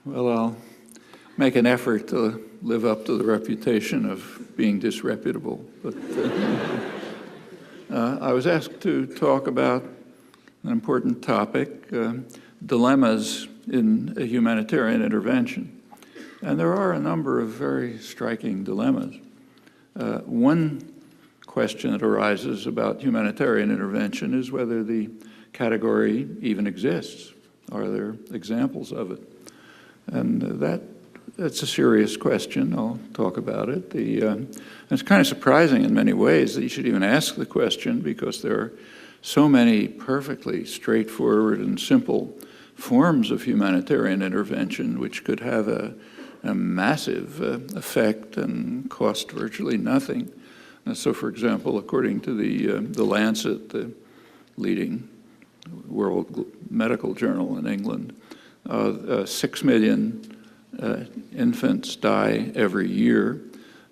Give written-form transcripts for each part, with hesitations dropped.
Well, I'll make an effort to live up to the reputation of being disreputable. But I was asked to talk about an important topic, dilemmas in a humanitarian intervention. And there are a number of very striking dilemmas. One question that arises about humanitarian intervention is whether the category even exists. Are there examples of it? And that's a serious question. I'll talk about it. It's kind of surprising in many ways that you should even ask the question, because there are so many perfectly straightforward and simple forms of humanitarian intervention which could have a massive effect and cost virtually nothing. So, for example, according to the Lancet, the leading world medical journal in England, 6 million infants die every year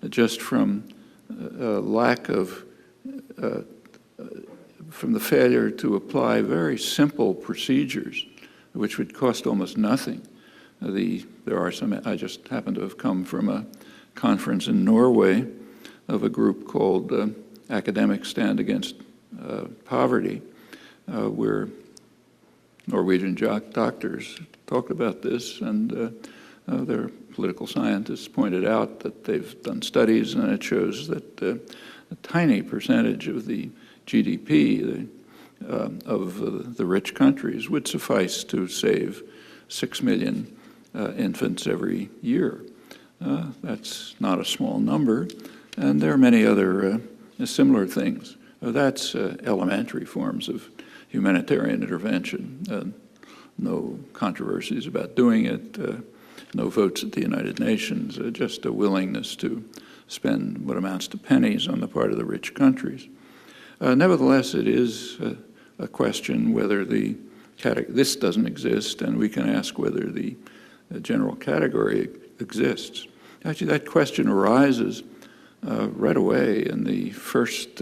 just from from the failure to apply very simple procedures, which would cost almost nothing. There are some. I just happen to have come from a conference in Norway of a group called Academics Stand Against Poverty, where Norwegian doctors talked about this, and their political scientists pointed out that they've done studies, and it shows that a tiny percentage of the GDP of the rich countries would suffice to save 6 million infants every year. That's not a small number, and there are many other similar things. That's elementary forms of humanitarian intervention. No controversies about doing it, no votes at the United Nations, just a willingness to spend what amounts to pennies on the part of the rich countries. Nevertheless, it is a question whether this doesn't exist, and we can ask whether the general category exists. Actually, that question arises right away in the first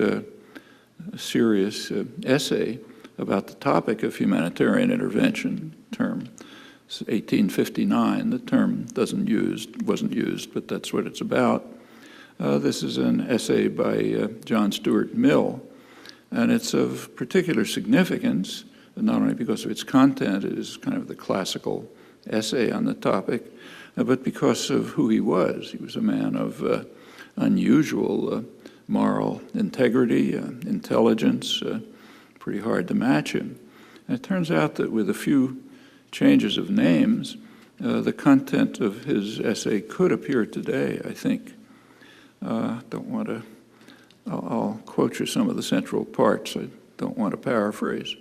serious essay about the topic of humanitarian intervention term. It's 1859. The term wasn't used, but that's what it's about. This is an essay by John Stuart Mill, and it's of particular significance, not only because of its content, it is kind of the classical essay on the topic, but because of who he was. He was a man of unusual moral integrity, intelligence, pretty hard to match him. And it turns out that with a few changes of names, the content of his essay could appear today, I think. I'll quote you some of the central parts. I don't want to paraphrase.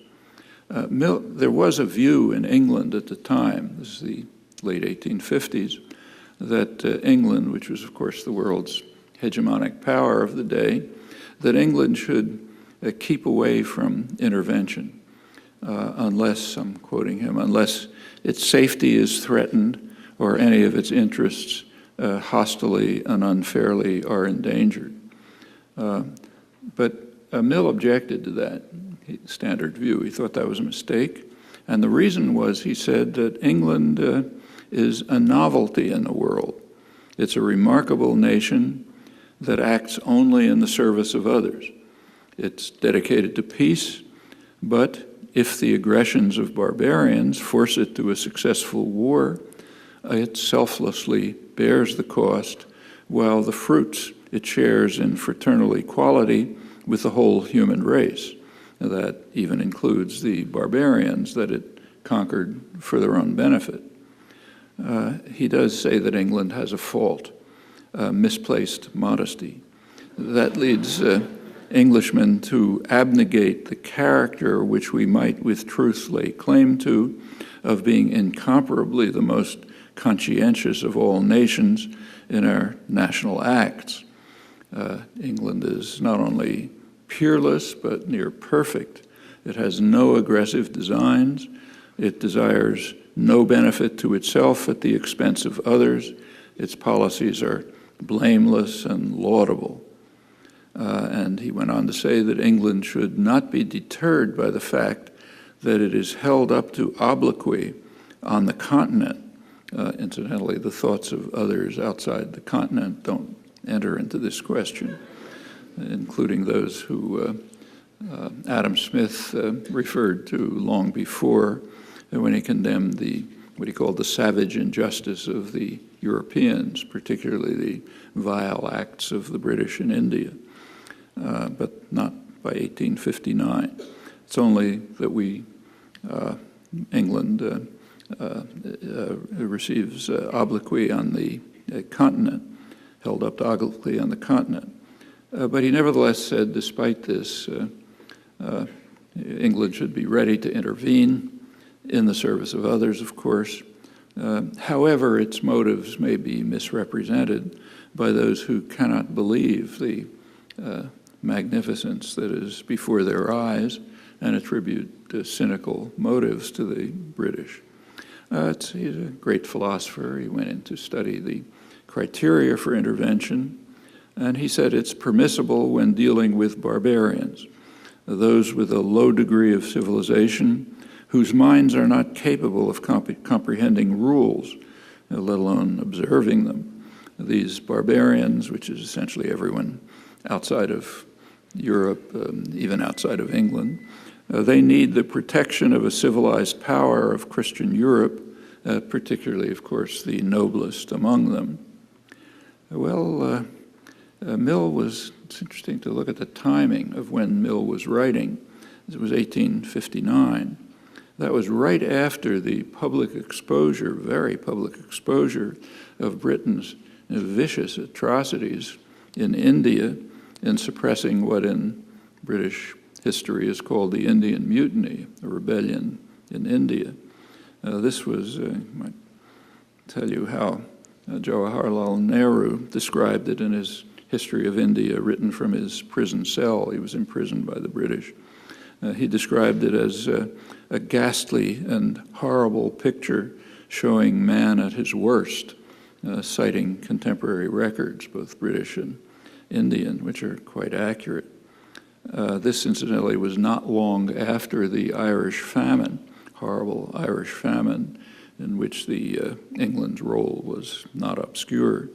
There was a view in England at the time, this is the late 1850s, that England, which was of course the world's hegemonic power of the day, that England should keep away from intervention unless, I'm quoting him, unless its safety is threatened or any of its interests hostilely and unfairly are endangered. But Mill objected to that standard view. He thought that was a mistake. And the reason was, he said, that England is a novelty in the world. It's a remarkable nation that acts only in the service of others. It's dedicated to peace, but if the aggressions of barbarians force it to a successful war, it selflessly bears the cost, while the fruits it shares in fraternal equality with the whole human race. That even includes the barbarians that it conquered for their own benefit. He does say that England has a fault, misplaced modesty. That leads Englishmen to abnegate the character which we might with truth lay claim to, of being incomparably the most conscientious of all nations in our national acts. England is not only peerless, but near perfect. It has no aggressive designs. It desires no benefit to itself at the expense of others. Its policies are blameless and laudable. And he went on to say that England should not be deterred by the fact that it is held up to obloquy on the continent Incidentally, the thoughts of others outside the continent don't enter into this question, including those who Adam Smith referred to long before when he condemned what he called the savage injustice of the Europeans, particularly the vile acts of the British in India, but not by 1859. It's only that England receives obloquy on the continent, held up to obloquy on the continent. But he nevertheless said, despite this, England should be ready to intervene in the service of others, of course. However, its motives may be misrepresented by those who cannot believe the magnificence that is before their eyes and attribute cynical motives to the British. He's a great philosopher. He went in to study the criteria for intervention, and he said it's permissible when dealing with barbarians, those with a low degree of civilization, whose minds are not capable of comprehending rules, let alone observing them. These barbarians, which is essentially everyone outside of Europe, even outside of England, they need the protection of a civilized power of Christian Europe, particularly, of course, the noblest among them. Well, it's interesting to look at the timing of when Mill was writing. It was 1859. That was right after the public exposure, very public exposure, of Britain's vicious atrocities in India in suppressing what in British history is called the Indian Mutiny, a rebellion in India. This was, I might tell you how Jawaharlal Nehru described it in his History of India, written from his prison cell. He was imprisoned by the British. He described it as a ghastly and horrible picture showing man at his worst, citing contemporary records, both British and Indian, which are quite accurate. This, incidentally, was not long after the Irish famine, horrible Irish famine, in which England's role was not obscure.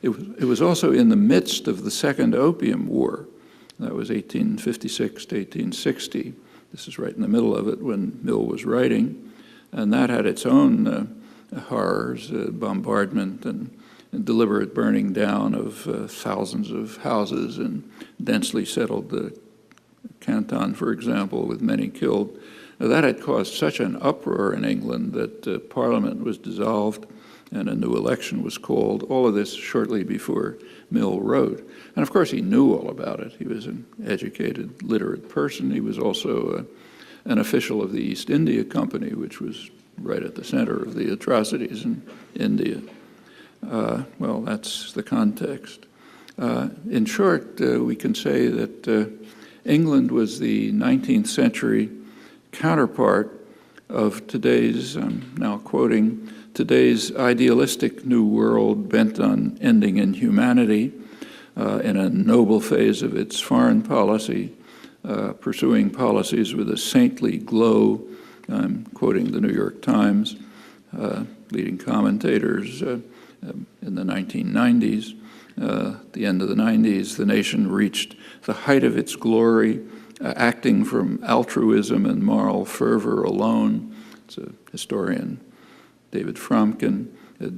It was also in the midst of the Second Opium War. That was 1856 to 1860. This is right in the middle of it when Mill was writing. And that had its own horrors, bombardment and deliberate burning down of thousands of houses in densely settled Canton, for example, with many killed. That had caused such an uproar in England that Parliament was dissolved and a new election was called, all of this shortly before Mill wrote. And of course he knew all about it. He was an educated, literate person. He was also an official of the East India Company, which was right at the center of the atrocities in India. Well, that's the context. In short, we can say that England was the 19th century counterpart of today's, I'm now quoting, today's idealistic new world bent on ending inhumanity in a noble phase of its foreign policy, pursuing policies with a saintly glow. I'm quoting the New York Times, leading commentators in the 1990s. At the end of the 90s, the nation reached the height of its glory, acting from altruism and moral fervor alone. It's a historian, David Fromkin,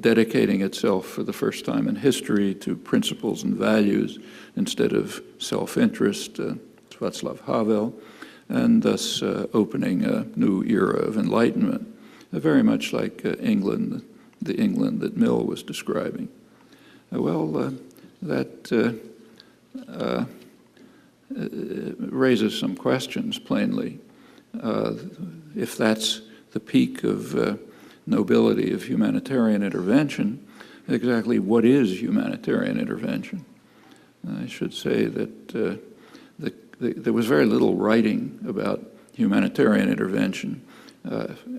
dedicating itself for the first time in history to principles and values instead of self-interest, Václav Havel, and thus opening a new era of enlightenment, very much like England, the England that Mill was describing. That raises some questions, plainly. If that's the peak of nobility of humanitarian intervention, exactly what is humanitarian intervention? I should say that there was very little writing about humanitarian intervention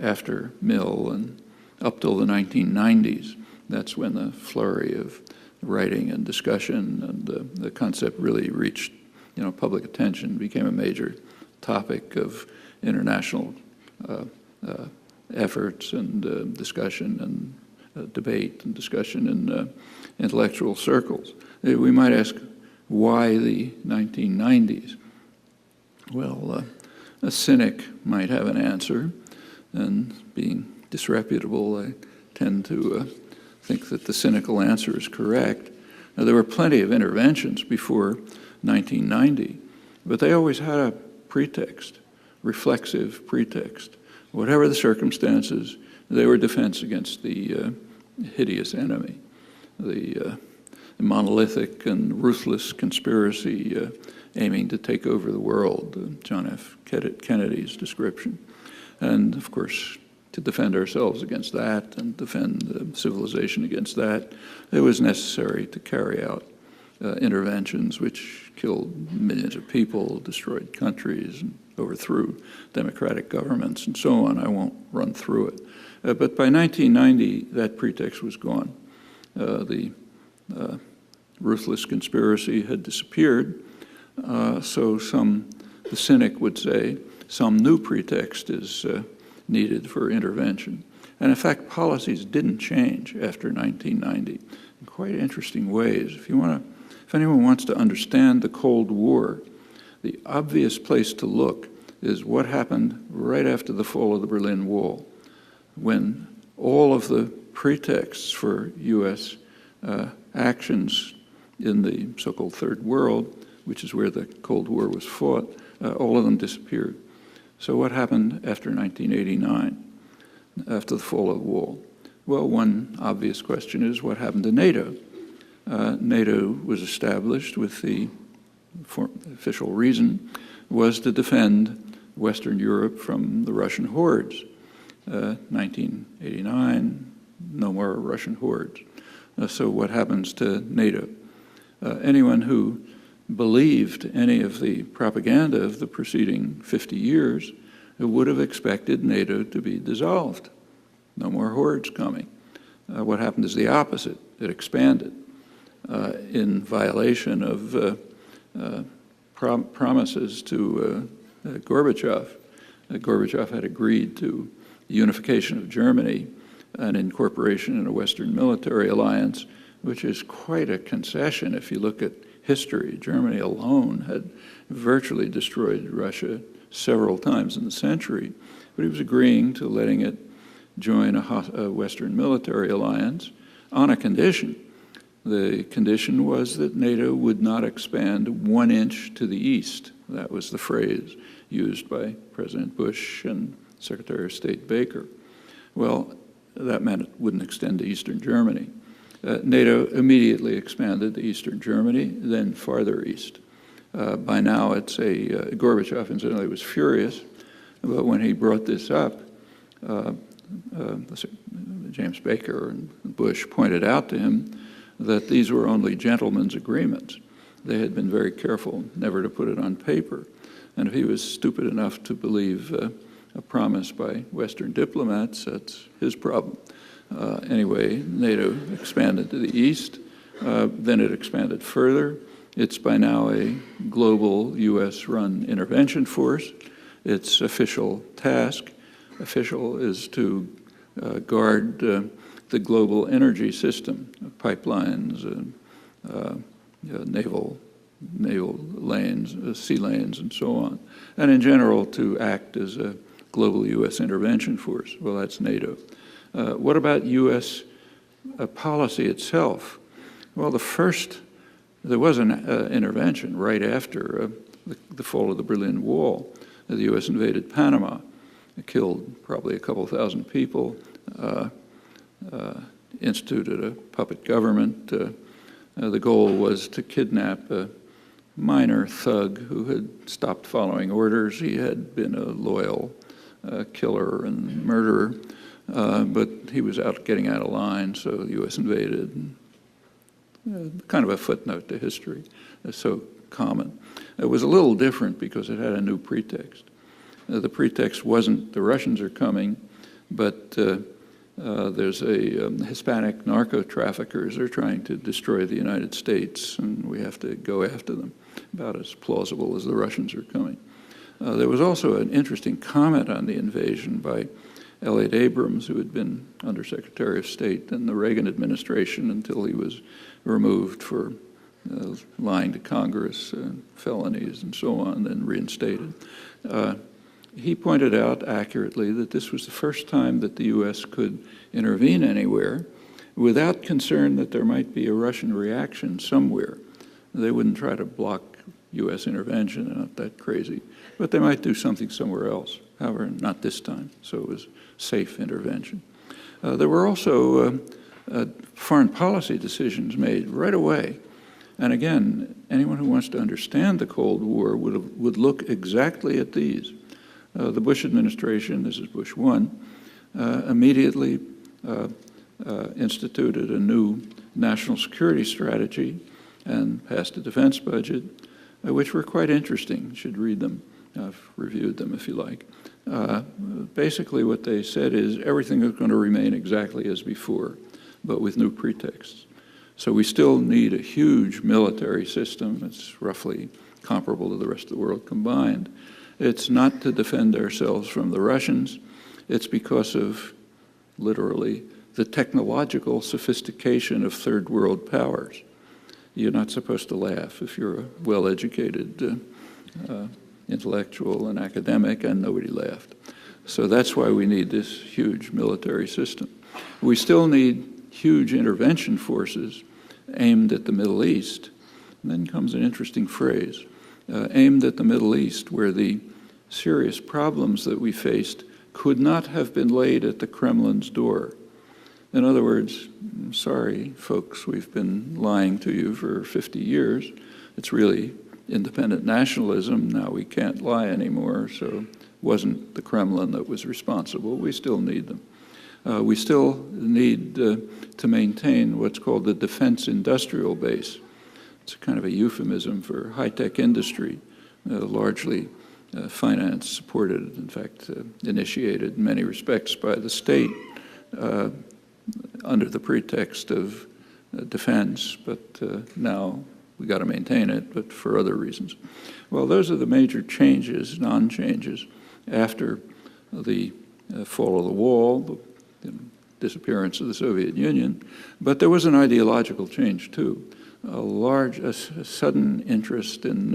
after Mill and up till the 1990s. That's when the flurry of writing and discussion and the concept really reached public attention, became a major topic of international efforts and discussion and debate and discussion in intellectual circles. We might ask, why the 1990s? Well, a cynic might have an answer, and being disreputable, I tend to think that the cynical answer is correct. Now, there were plenty of interventions before 1990, but they always had a pretext, reflexive pretext. Whatever the circumstances, they were defense against the hideous enemy, the monolithic and ruthless conspiracy aiming to take over the world, John F. Kennedy's description. And, of course, to defend ourselves against that and defend civilization against that, it was necessary to carry out interventions which killed millions of people, destroyed countries, and overthrew democratic governments, and so on. I won't run through it. But by 1990, that pretext was gone. The ruthless conspiracy had disappeared, so the cynic would say, some new pretext is needed for intervention. And in fact, policies didn't change after 1990 in quite interesting ways. If anyone wants to understand the Cold War, the obvious place to look is what happened right after the fall of the Berlin Wall, when all of the pretexts for U.S. Actions in the so-called Third World, which is where the Cold War was fought, all of them disappeared. So what happened after 1989, after the fall of the wall? Well, one obvious question is what happened to NATO? NATO was established with the official reason was to defend Western Europe from the Russian hordes. 1989, no more Russian hordes. So what happens to NATO? Anyone who believed any of the propaganda of the preceding 50 years would have expected NATO to be dissolved. No more hordes coming. What happened is the opposite. It expanded in violation of promises to Gorbachev. Gorbachev had agreed to the unification of Germany and incorporation in a Western military alliance, which is quite a concession if you look at history. Germany alone had virtually destroyed Russia several times in the century, but he was agreeing to letting it join a Western military alliance on a condition. The condition was that NATO would not expand 1 inch to the east. That was the phrase used by President Bush and Secretary of State Baker. Well, that meant it wouldn't extend to eastern Germany. NATO immediately expanded to eastern Germany, then farther east. By now, Gorbachev, incidentally, was furious, but when he brought this up, James Baker and Bush pointed out to him that these were only gentlemen's agreements. They had been very careful never to put it on paper. And if he was stupid enough to believe a promise by Western diplomats, that's his problem. Anyway, NATO expanded to the east, then it expanded further. It's by now a global US-run intervention force. Its official task, is to guard the global energy system, pipelines, naval lanes, sea lanes, and so on. And in general, to act as a global US intervention force. Well, that's NATO. What about US policy itself? Well, there was an intervention right after the fall of the Berlin Wall. The US invaded Panama. It killed probably a couple thousand people, instituted a puppet government. The goal was to kidnap a minor thug who had stopped following orders. He had been a loyal killer and murderer, but he was getting out of line, so the U.S. invaded. Kind of a footnote to history. It's so common. It was a little different because it had a new pretext. The pretext wasn't the Russians are coming, but there's Hispanic narco-traffickers are trying to destroy the United States, and we have to go after them, about as plausible as the Russians are coming. There was also an interesting comment on the invasion by Elliott Abrams, who had been Undersecretary of State in the Reagan administration until he was removed for lying to Congress, felonies, and so on, then reinstated. He pointed out accurately that this was the first time that the U.S. could intervene anywhere without concern that there might be a Russian reaction somewhere. They wouldn't try to block U.S. intervention, they're not that crazy, but they might do something somewhere else. However, not this time, so it was safe intervention. There were also foreign policy decisions made right away. And again, anyone who wants to understand the Cold War would look exactly at these. The Bush administration, this is Bush 1, immediately instituted a new national security strategy and passed a defense budget, which were quite interesting. You should read them. I've reviewed them if you like. Basically what they said is everything is going to remain exactly as before, but with new pretexts. So we still need a huge military system. It's roughly comparable to the rest of the world combined. It's not to defend ourselves from the Russians. It's because of, literally, the technological sophistication of third world powers. You're not supposed to laugh if you're a well-educated intellectual and academic, and nobody laughed. So that's why we need this huge military system. We still need huge intervention forces aimed at the Middle East. And then comes an interesting phrase, aimed at the Middle East, where the serious problems that we faced could not have been laid at the Kremlin's door. In other words, sorry, folks, we've been lying to you for 50 years. It's really independent nationalism. Now we can't lie anymore, so it wasn't the Kremlin that was responsible. We still need them. We still need to maintain what's called the defense industrial base. It's a kind of a euphemism for high-tech industry, largely finance supported, in fact, initiated in many respects by the state under the pretext of defense, but now we got to maintain it, but for other reasons. Well, those are the major changes, non-changes, after the fall of the wall, the disappearance of the Soviet Union. But there was an ideological change too. A sudden interest in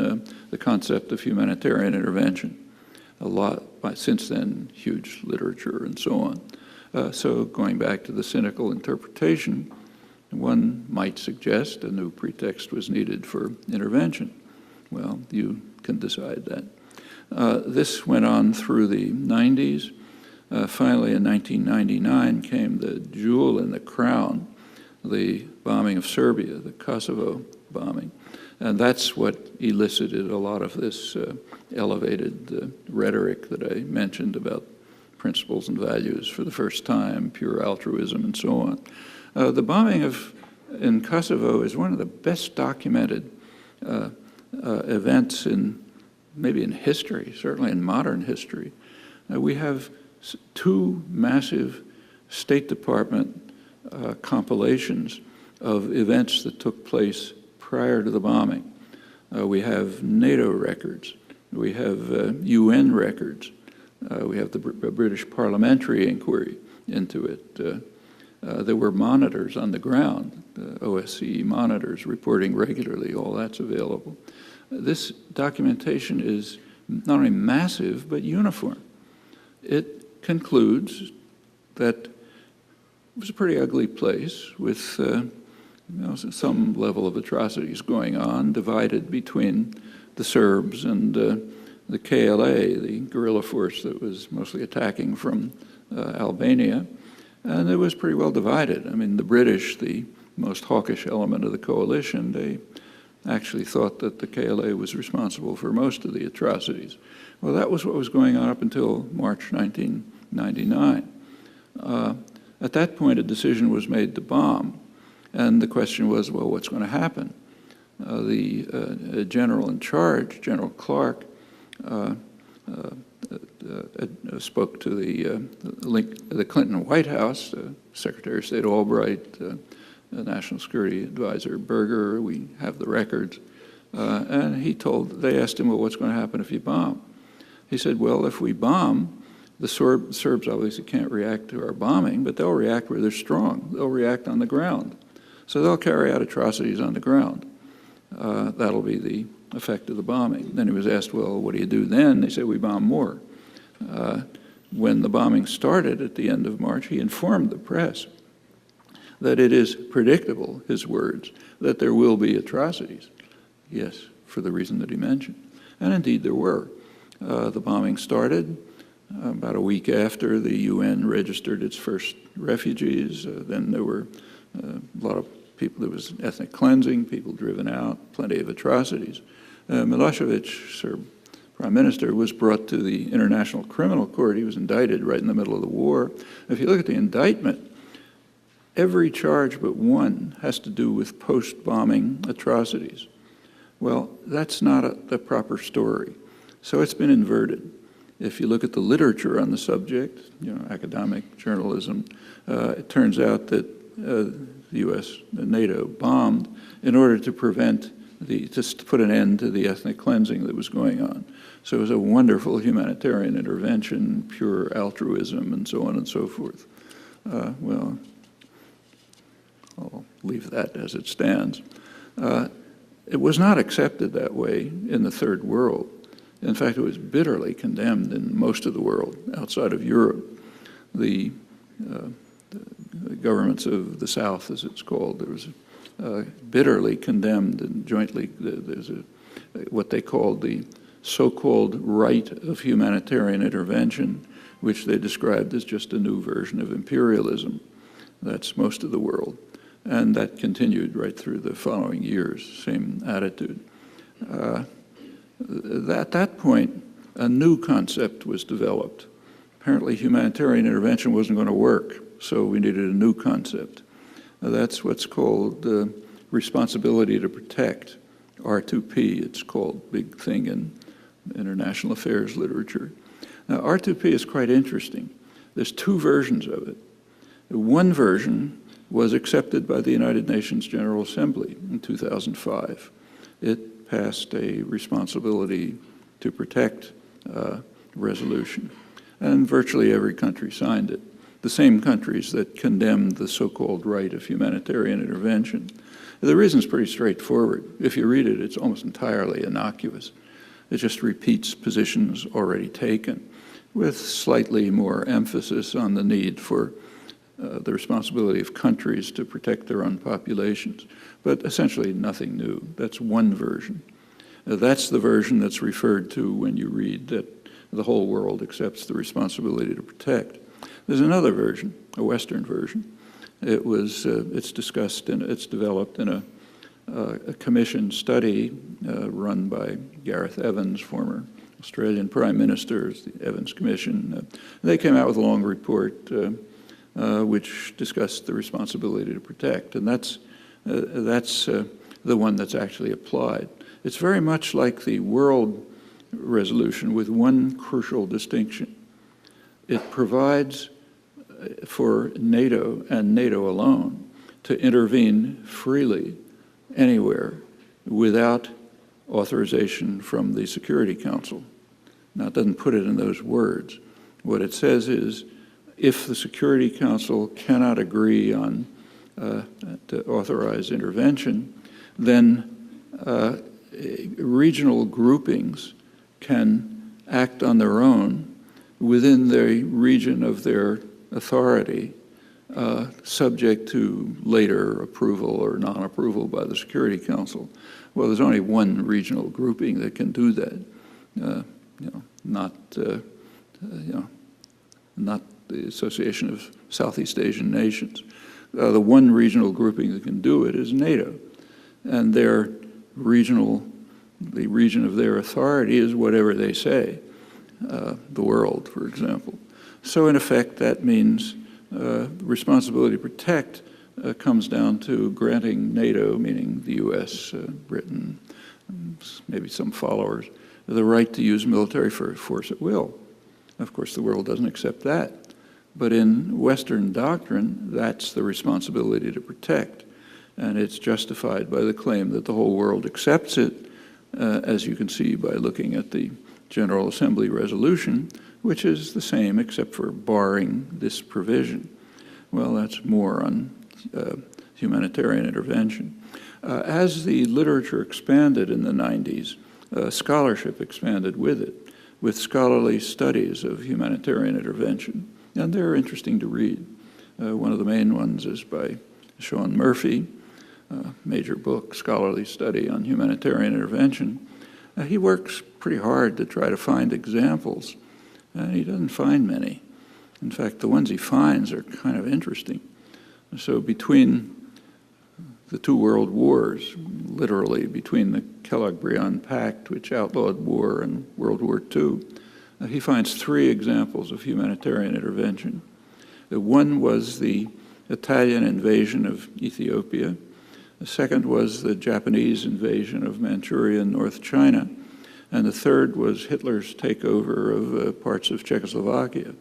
the concept of humanitarian intervention. A lot, since then, huge literature and so on. So going back to the cynical interpretation, one might suggest a new pretext was needed for intervention. Well, you can decide that. This went on through the 90s. Finally, in 1999 came the jewel in the crown, the bombing of Serbia, the Kosovo bombing. And that's what elicited a lot of this elevated rhetoric that I mentioned about principles and values for the first time, pure altruism and so on. The bombing in Kosovo is one of the best documented events maybe in history, certainly in modern history. We have two massive State Department compilations of events that took place prior to the bombing. We have NATO records. We have UN records. We have the British parliamentary inquiry into it. There were monitors on the ground, OSCE monitors reporting regularly. All that's available. This documentation is not only massive, but uniform. It concludes that it was a pretty ugly place with some level of atrocities going on, divided between the Serbs and the KLA, the guerrilla force that was mostly attacking from Albania. And it was pretty well divided. I mean, the British, the most hawkish element of the coalition, they actually thought that the KLA was responsible for most of the atrocities. Well, that was what was going on up until March 1999. At that point, a decision was made to bomb. And the question was, well, what's going to happen? The general in charge, General Clark, spoke to the Clinton White House, Secretary of State Albright, National Security Advisor Berger. We have the records. And they asked him, well, what's going to happen if you bomb? He said, well, if we bomb, The Serbs obviously can't react to our bombing, but they'll react where they're strong. They'll react on the ground. So they'll carry out atrocities on the ground. That'll be the effect of the bombing. Then he was asked, well, what do you do then? They said, we bomb more. When the bombing started at the end of March, he informed the press that it is predictable, his words, that there will be atrocities. Yes, for the reason that he mentioned. And indeed there were. The bombing started about a week after the UN registered its first refugees. Then there were a lot of people, there was ethnic cleansing, people driven out, plenty of atrocities. Milosevic, Serb prime minister, was brought to the International Criminal Court. He was indicted right in the middle of the war. If you look at the indictment, every charge but one has to do with post-bombing atrocities. Well, that's not the proper story. So it's been inverted. If you look at the literature on the subject, academic journalism, it turns out that the U.S. and NATO bombed in order to prevent just to put an end to the ethnic cleansing that was going on. So it was a wonderful humanitarian intervention, pure altruism, and so on and so forth. Well, I'll leave that as it stands. It was not accepted that way in the Third World. In fact, it was bitterly condemned in most of the world, outside of Europe. The governments of the South, as it's called, there was bitterly condemned, and jointly there's what they called the so-called right of humanitarian intervention, which they described as just a new version of imperialism. That's most of the world. And that continued right through the following years, same attitude. At that point, a new concept was developed. Apparently humanitarian intervention wasn't going to work, so we needed a new concept. That's what's called responsibility to protect, R2P, it's called, big thing in international affairs literature. Now, R2P is quite interesting. There's two versions of it. One version was accepted by the United Nations General Assembly in 2005. It passed a responsibility to protect resolution, and virtually every country signed it. The same countries that condemned the so-called right of humanitarian intervention. The reason's pretty straightforward. If you read it, it's almost entirely innocuous. It just repeats positions already taken, with slightly more emphasis on the need for the responsibility of countries to protect their own populations. But essentially nothing new. That's one version. That's the version that's referred to when you read that the whole world accepts the responsibility to protect. There's another version, a Western version. It's discussed and it's developed in a commission study run by Gareth Evans, former Australian Prime Minister, the Evans Commission. They came out with a long report which discussed the responsibility to protect, and that's the one that's actually applied. It's very much like the World Resolution with one crucial distinction. It provides for NATO and NATO alone to intervene freely anywhere without authorization from the Security Council. Now, it doesn't put it in those words. What it says is, if the Security Council cannot agree on to authorize intervention, then regional groupings can act on their own within the region of their authority, subject to later approval or non-approval by the Security Council. Well, there's only one regional grouping that can do that. Not the Association of Southeast Asian Nations. The one regional grouping that can do it is NATO, and the region of their authority is whatever they say, the world, for example. So in effect, that means responsibility to protect comes down to granting NATO, meaning the US, Britain, maybe some followers, the right to use military force at will. Of course, the world doesn't accept that. But in Western doctrine, that's the responsibility to protect. And it's justified by the claim that the whole world accepts it, as you can see by looking at the General Assembly resolution, which is the same except for barring this provision. Well, that's more on humanitarian intervention. As the literature expanded in the 90s, scholarship expanded with it, with scholarly studies of humanitarian intervention, and they're interesting to read. One of the main ones is by Sean Murphy, a major book, scholarly study on humanitarian intervention. He works pretty hard to try to find examples, and he doesn't find many. In fact, the ones he finds are kind of interesting. So between the two world wars, literally between the Kellogg-Briand Pact, which outlawed war, and World War II, he finds three examples of humanitarian intervention. One was the Italian invasion of Ethiopia. The second was the Japanese invasion of Manchuria and North China. And the third was Hitler's takeover of parts of Czechoslovakia.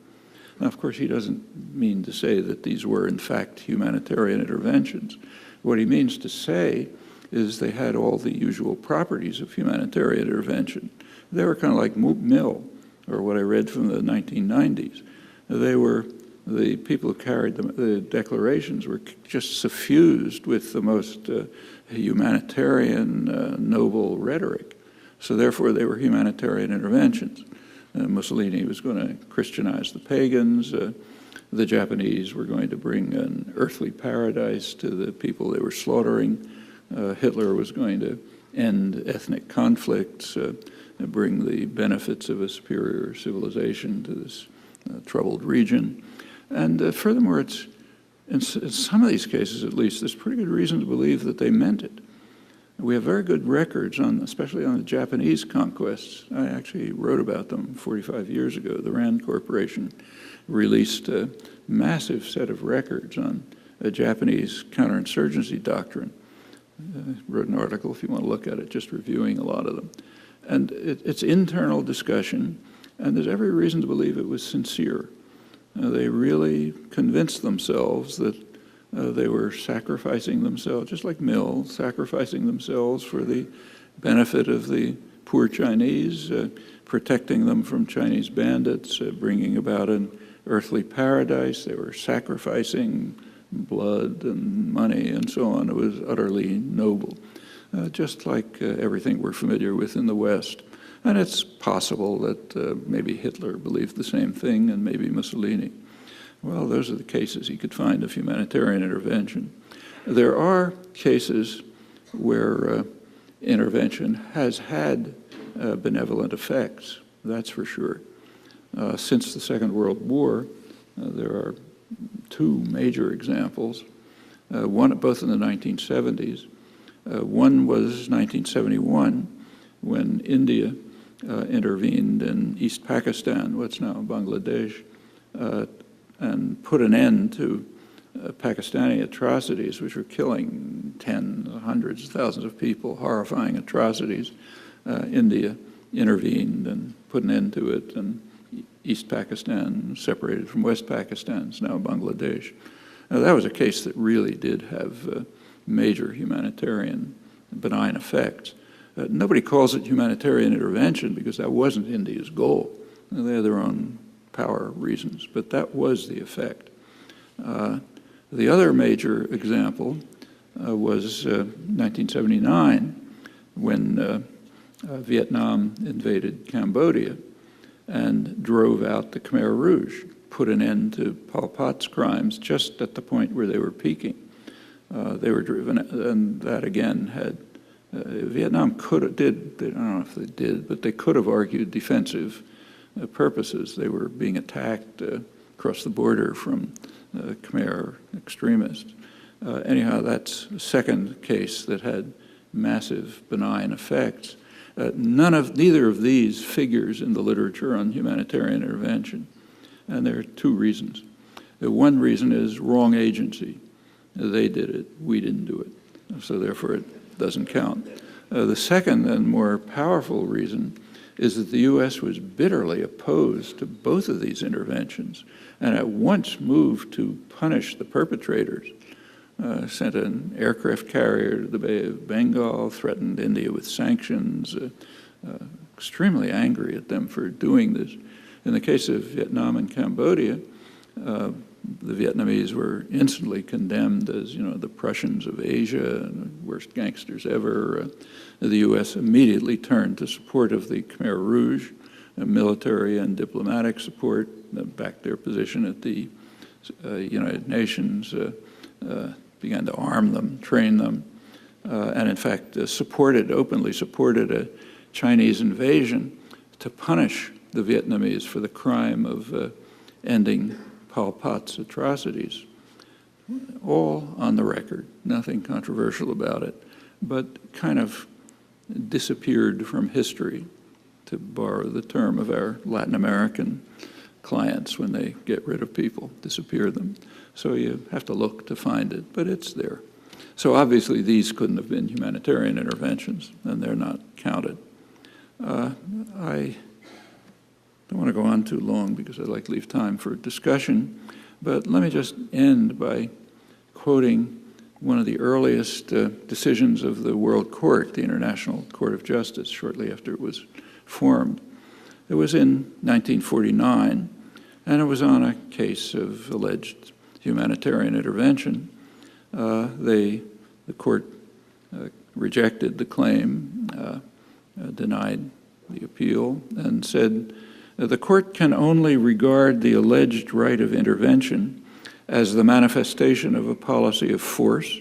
Now, of course, he doesn't mean to say that these were, in fact, humanitarian interventions. What he means to say is they had all the usual properties of humanitarian intervention. They were kind of like Mill, or what I read from the 1990s. They were, the people who carried the declarations were just suffused with the most humanitarian, noble rhetoric. So therefore, they were humanitarian interventions. Mussolini was going to Christianize the pagans. The Japanese were going to bring an earthly paradise to the people they were slaughtering. Hitler was going to end ethnic conflicts, bring the benefits of a superior civilization to this troubled region. And furthermore, it's, in some of these cases at least, there's pretty good reason to believe that they meant it. We have very good records on, especially on the Japanese conquests. I actually wrote about them 45 years ago. The Rand Corporation released a massive set of records on a Japanese counterinsurgency doctrine. I wrote an article, if you want to look at it, just reviewing a lot of them. And it's internal discussion, and there's every reason to believe it was sincere. They really convinced themselves that they were sacrificing themselves, just like Mill, sacrificing themselves for the benefit of the poor Chinese, protecting them from Chinese bandits, bringing about an earthly paradise. They were sacrificing blood and money and so on. It was utterly noble, just like everything we're familiar with in the West. And it's possible that maybe Hitler believed the same thing, and maybe Mussolini. Well, those are the cases he could find of humanitarian intervention. There are cases where intervention has had benevolent effects, that's for sure. Since the Second World War, there are two major examples, one both in the 1970s. One was 1971, when India intervened in East Pakistan, what's now Bangladesh, and put an end to Pakistani atrocities, which were killing tens, hundreds, thousands of people, horrifying atrocities. India intervened and put an end to it, and East Pakistan separated from West Pakistan. It's now Bangladesh. Now, that was a case that really did have major humanitarian benign effects. Nobody calls it humanitarian intervention because that wasn't India's goal. They had their own power reasons, but that was the effect. The other major example was 1979, when Vietnam invaded Cambodia and drove out the Khmer Rouge, put an end to Pol Pot's crimes just at the point where they were peaking. They were driven, and that again had, Vietnam could have, I don't know if they did, but they could have argued defensive purposes. They were being attacked across the border from Khmer extremists. Anyhow, that's a second case that had massive benign effects. Neither of these figures in the literature on humanitarian intervention, and there are two reasons. One reason is wrong agency. They did it, we didn't do it, so therefore it doesn't count. The second and more powerful reason is that the U.S. was bitterly opposed to both of these interventions and at once moved to punish the perpetrators. Sent an aircraft carrier to the Bay of Bengal, threatened India with sanctions, extremely angry at them for doing this. In the case of Vietnam and Cambodia, the Vietnamese were instantly condemned as, the Prussians of Asia, and the worst gangsters ever. The U.S. immediately turned to support of the Khmer Rouge, military and diplomatic support, backed their position at the United Nations, began to arm them, train them, and in fact openly supported a Chinese invasion to punish the Vietnamese for the crime of ending Pol Pot's atrocities. All on the record, nothing controversial about it, but kind of disappeared from history, to borrow the term of our Latin American clients when they get rid of people, disappear them. So you have to look to find it, but it's there. So obviously these couldn't have been humanitarian interventions, and they're not counted. I don't want to go on too long because I'd like to leave time for discussion, but let me just end by quoting one of the earliest decisions of the World Court, the International Court of Justice, shortly after it was formed. It was in 1949, and it was on a case of alleged humanitarian intervention. The court rejected the claim, denied the appeal, and said, the court can only regard the alleged right of intervention as the manifestation of a policy of force,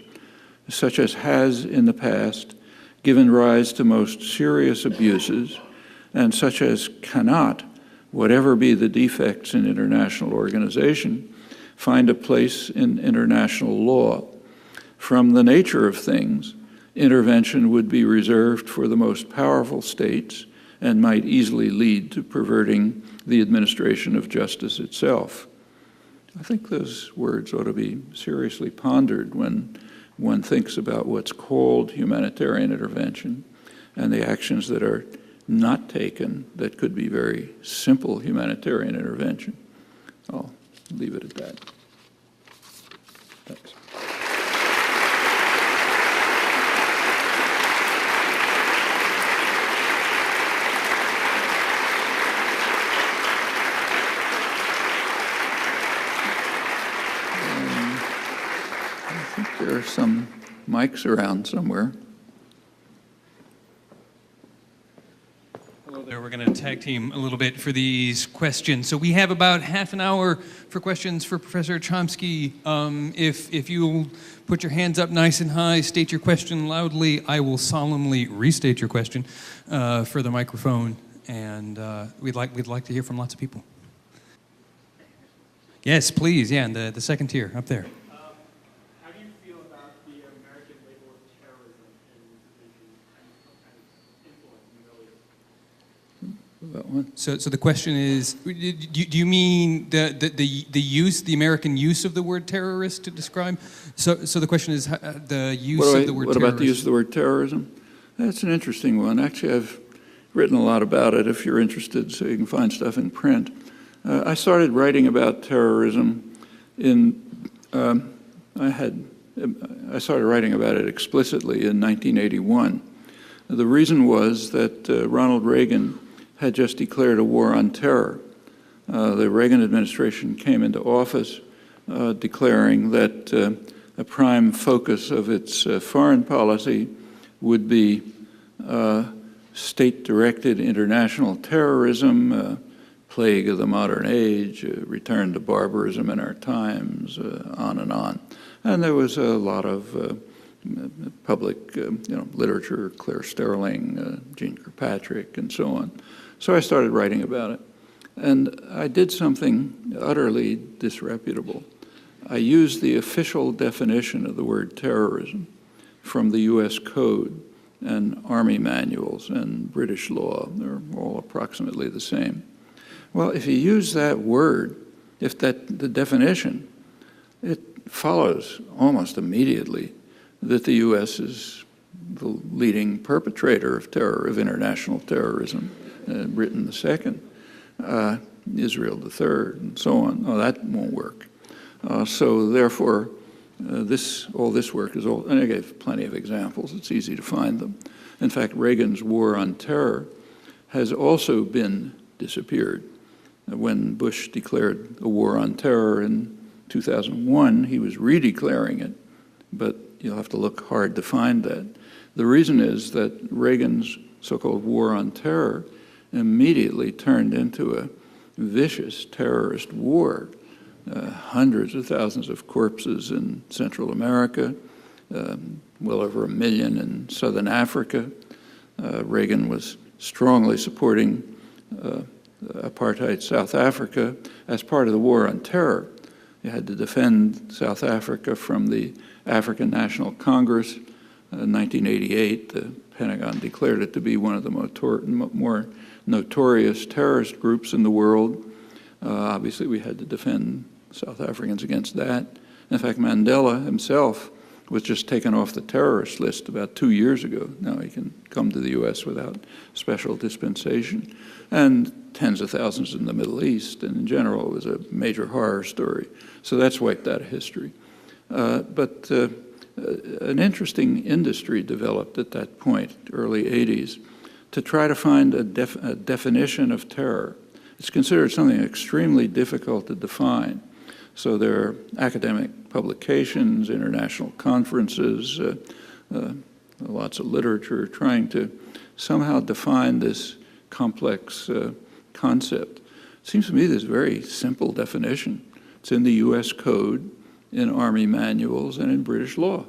such as has in the past given rise to most serious abuses, and such as cannot, whatever be the defects in international organization, find a place in international law. From the nature of things, intervention would be reserved for the most powerful states and might easily lead to perverting the administration of justice itself. I think those words ought to be seriously pondered when one thinks about what's called humanitarian intervention and the actions that are not taken that could be very simple humanitarian intervention. I'll leave it at that. Thanks. I think there are some mics around somewhere. We're going to tag team a little bit for these questions. So we have about half an hour for questions for Professor Chomsky. If you'll put your hands up nice and high, state your question loudly, I will solemnly restate your question for the microphone. And we'd like to hear from lots of people. Yes, please. Yeah, in the second tier up there. How do you feel about the American label of terrorism and influence in the Middle East? So the question is, do you mean the American use of the word terrorist to describe? So the question is the use of the word terrorist. What about the use of the word terrorism? That's an interesting one. Actually, I've written a lot about it if you're interested, so you can find stuff in print. I started writing about terrorism I started writing about it explicitly in 1981. The reason was that Ronald Reagan had just declared a war on terror. The Reagan administration came into office declaring that a prime focus of its foreign policy would be state-directed international terrorism, plague of the modern age, return to barbarism in our times, on and on. And there was a lot of public literature, Claire Sterling, Jean Kirkpatrick, and so on. So I started writing about it. And I did something utterly disreputable. I used the official definition of the word terrorism from the U.S. Code and Army manuals and British law. They're all approximately the same. Well, if you use that word, the definition, it follows almost immediately that the U.S. is the leading perpetrator of terror, of international terrorism. Britain the second, Israel the third, and so on. Oh, that won't work. So therefore, all this work is all, and I gave plenty of examples. It's easy to find them. In fact, Reagan's war on terror has also been disappeared. When Bush declared a war on terror in 2001, he was redeclaring it, but you'll have to look hard to find that. The reason is that Reagan's so-called war on terror immediately turned into a vicious terrorist war. Hundreds of thousands of corpses in Central America, well over 1 million in Southern Africa. Reagan was strongly supporting apartheid South Africa as part of the war on terror. You had to defend South Africa from the African National Congress. In 1988, the Pentagon declared it to be one of the more notorious terrorist groups in the world. Obviously, we had to defend South Africans against that. In fact, Mandela himself was just taken off the terrorist list about 2 years ago. Now he can come to the U.S. without special dispensation. And tens of thousands in the Middle East, and in general, it was a major horror story. So that's wiped out of history. But an interesting industry developed at that point, early 80s, to try to find a definition of terror. It's considered something extremely difficult to define. So there are academic publications, international conferences, lots of literature trying to somehow define this complex concept. It seems to me there's a very simple definition. It's in the U.S. Code, in Army manuals, and in British law.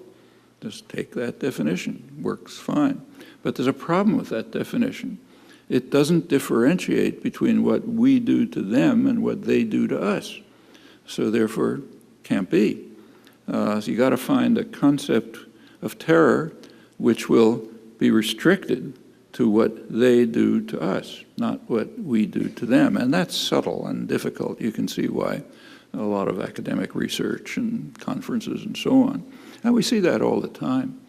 Just take that definition. Works fine. But there's a problem with that definition. It doesn't differentiate between what we do to them and what they do to us. So therefore, can't be. So you got to find a concept of terror which will be restricted to what they do to us, not what we do to them. And that's subtle and difficult. You can see why a lot of academic research and conferences and so on. And we see that all the time.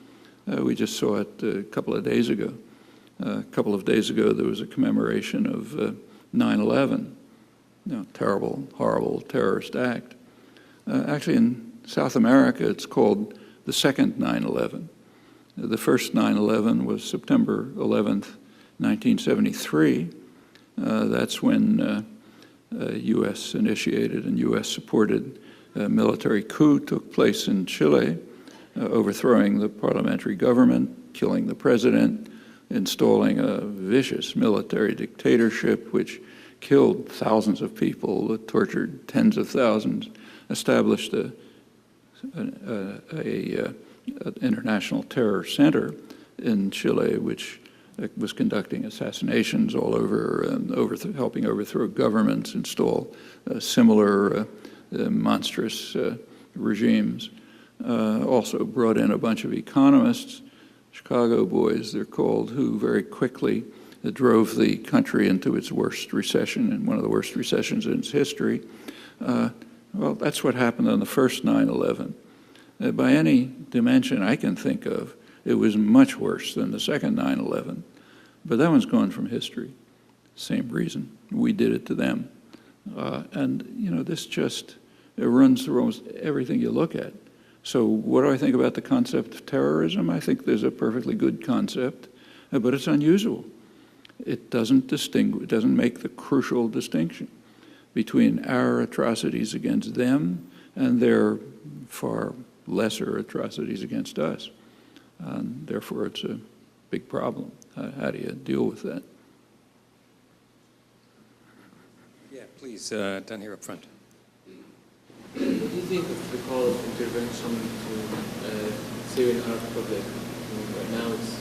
We just saw it a couple of days ago. A couple of days ago, there was a commemoration of 9/11, terrible, horrible terrorist act. Actually, in South America, it's called the second 9/11. The first 9/11 was September 11th, 1973. That's when U.S. initiated and U.S. supported military coup took place in Chile, overthrowing the parliamentary government, killing the president, installing a vicious military dictatorship which killed thousands of people, tortured tens of thousands, established an international terror center in Chile, which was conducting assassinations all over and helping overthrow governments, install similar monstrous regimes. Also brought in a bunch of economists, Chicago boys they're called, who very quickly drove the country into its worst recession, and one of the worst recessions in its history. Well, that's what happened on the first 9/11. By any dimension I can think of, it was much worse than the second 9/11. But that one's gone from history. Same reason. We did it to them. And, this just runs through almost everything you look at. So what do I think about the concept of terrorism? I think there's a perfectly good concept, but it's unusual. It doesn't make the crucial distinction between our atrocities against them and their far lesser atrocities against us. And therefore, it's a big problem. How do you deal with that? Yeah, please, down here up front. What do you think of the call of intervention to Syrian Arab Republic? Right now it's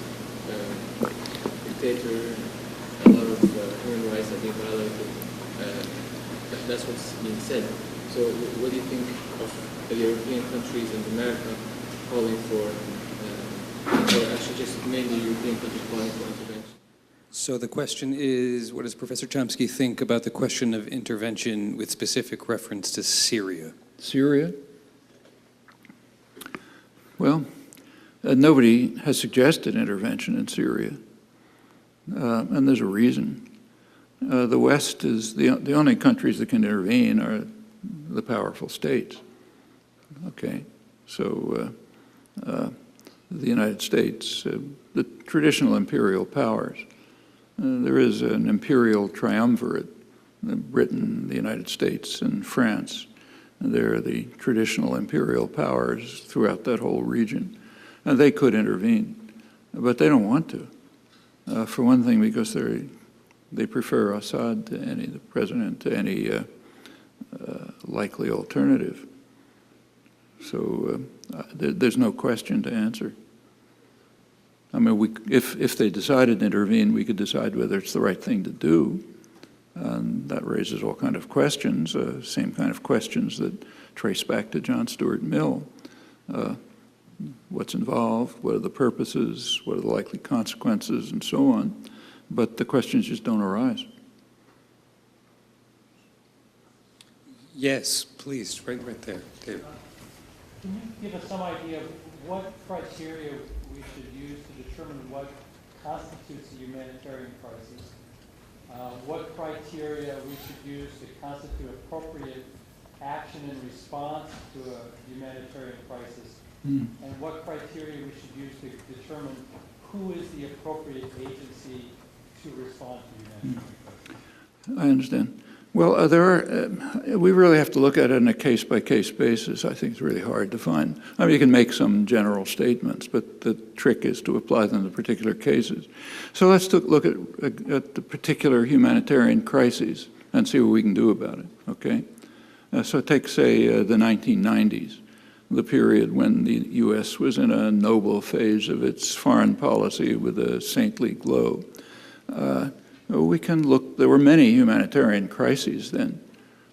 dictator, a lot of human rights are being violated. That's what's being said. So what do you think of the European countries and America calling for, or actually just mainly European countries calling for intervention? So the question is, what does Professor Chomsky think about the question of intervention with specific reference to Syria? Syria? Well, nobody has suggested intervention in Syria, and there's a reason. The West is the only countries that can intervene are the powerful states. Okay, so the United States, the traditional imperial powers. There is an imperial triumvirate, Britain, the United States, and France. They're the traditional imperial powers throughout that whole region. And they could intervene, but they don't want to. For one thing, because they prefer Assad to the president to any likely alternative. So there's no question to answer. I mean, if they decided to intervene, we could decide whether it's the right thing to do. And that raises all kinds of questions, same kind of questions that trace back to John Stuart Mill. What's involved, what are the purposes, what are the likely consequences, and so on. But the questions just don't arise. Yes, please, right there, David. Can you give us some idea of what criteria we should use to determine what constitutes a humanitarian crisis? What criteria we should use to constitute appropriate action in response to a humanitarian crisis? And what criteria we should use to determine who is the appropriate agency to respond to humanitarian crisis? I understand. Well, we really have to look at it on a case-by-case basis. I think it's really hard to find. I mean, you can make some general statements, but the trick is to apply them to particular cases. So let's look at the particular humanitarian crises and see what we can do about it, okay? So take, say, the 1990s, the period when the U.S. was in a noble phase of its foreign policy with a saintly glow. We can look, there were many humanitarian crises then.